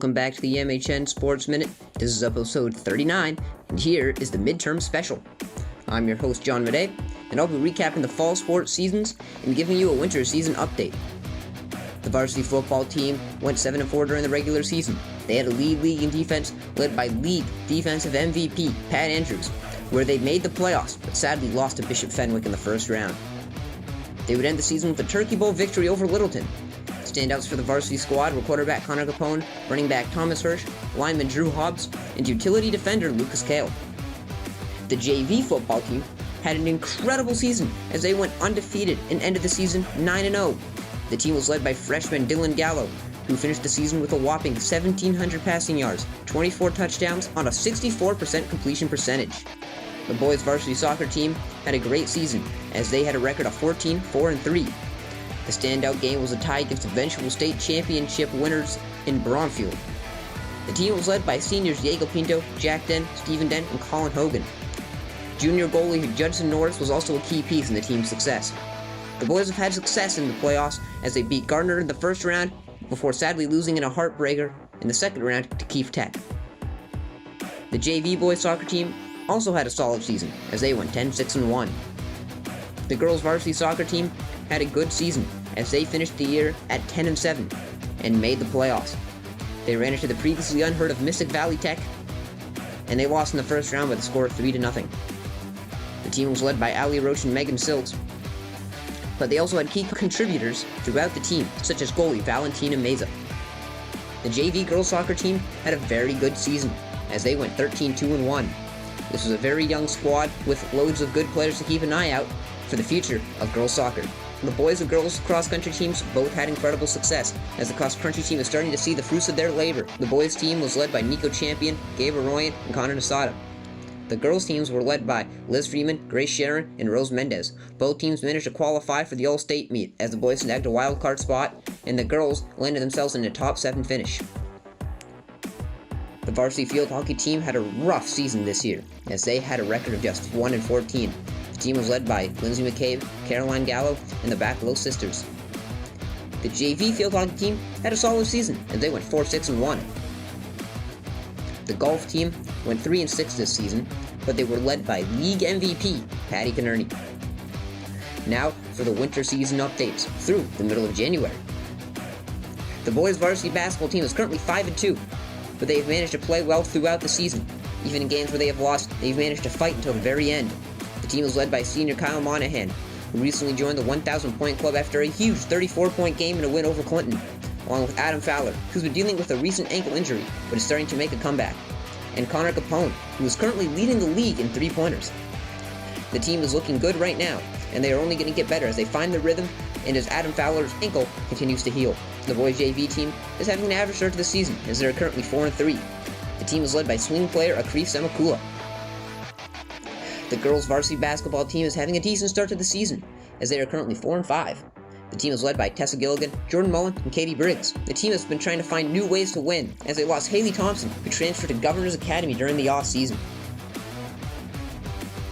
Welcome back to the MHN Sports Minute. This is episode 39, and here is the midterm special. I'm your host, John Madej, and I'll be recapping the fall sports seasons and giving you a winter season update. The varsity football team went 7-4 during the regular season. They had a lead in defense led by league defensive MVP Pat Andrews, where they made the playoffs but sadly lost to Bishop Fenwick in the first round. They would end the season with a Turkey Bowl victory over Littleton. Standouts for the varsity squad were quarterback Connor Capone, running back Thomas Hirsch, lineman Drew Hobbs, and utility defender Lucas Kale. The JV football team had an incredible season as they went undefeated and ended the season 9-0. The team was led by freshman Dylan Gallo, who finished the season with a whopping 1,700 passing yards, 24 touchdowns on a 64% completion percentage. The boys varsity soccer team had a great season as they had a record of 14-4-3. The standout game was a tie against eventual state championship winners in Bromfield. The team was led by seniors Diego Pinto, Jack Dent, Stephen Dent, and Colin Hogan. Junior goalie Judson Norris was also a key piece in the team's success. The boys have had success in the playoffs as they beat Gardner in the first round before sadly losing in a heartbreaker in the second round to Keefe Tech. The JV boys soccer team also had a solid season as they went 10-6-1. The girls varsity soccer team had a good season as they finished the year at 10-7 and made the playoffs. They ran into the previously unheard of Mystic Valley Tech, and they lost in the first round by the score of 3-0. The team was led by Ali Roach and Megan Silks, but they also had key contributors throughout the team, such as goalie Valentina Meza. The JV girls soccer team had a very good season as they went 13-2-1. This was a very young squad with loads of good players to keep an eye out for the future of girls soccer. The boys and girls cross-country teams both had incredible success, as the cross-country team is starting to see the fruits of their labor. The boys team was led by Nico Champion, Gabe Arroyan, and Connor Nasada. The girls teams were led by Liz Freeman, Grace Sharon, and Rose Mendez. Both teams managed to qualify for the All-State meet, as the boys snagged a wild card spot, and the girls landed themselves in a top 7 finish. The varsity field hockey team had a rough season this year, as they had a record of just 1-14. The team was led by Lindsay McCabe, Caroline Gallo, and the Bacalo sisters. The JV field hockey team had a solid season, as they went 4-6-1. The golf team went 3-6 this season, but they were led by league MVP Patty Canerney. Now for the winter season updates through the middle of January. The boys varsity basketball team is currently 5-2, but they have managed to play well throughout the season. Even in games where they have lost, they've managed to fight until the very end. The team is led by senior Kyle Monahan, who recently joined the 1,000-point club after a huge 34-point game in a win over Clinton, along with Adam Fowler, who's been dealing with a recent ankle injury but is starting to make a comeback, and Connor Capone, who is currently leading the league in three-pointers. The team is looking good right now, and they are only going to get better as they find the rhythm and as Adam Fowler's ankle continues to heal. The boys JV team is having an average start to the season as they are currently 4-3. The team is led by swing player Akrif Semakula. The girls varsity basketball team is having a decent start to the season as they are currently 4-5. The team is led by Tessa Gilligan, Jordan Mullen, and Katie Briggs. The team has been trying to find new ways to win as they lost Haley Thompson, who transferred to Governor's Academy during the off-season.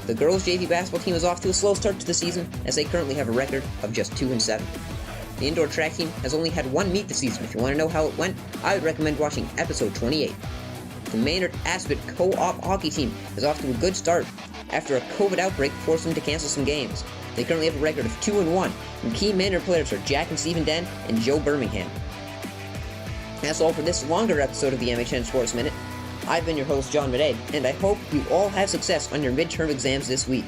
The girls JV basketball team is off to a slow start to the season as they currently have a record of just 2-7. The indoor track team has only had one meet this season. If you want to know how it went, I would recommend watching episode 28. The Maynard Aspet co-op hockey team is off to a good start after a COVID outbreak forced them to cancel some games. They currently have a record of 2-1, and key Maynard players are Jack and Stephen Dent and Joe Birmingham. That's all for this longer episode of the MHN Sports Minute. I've been your host, John Madej, and I hope you all have success on your midterm exams this week.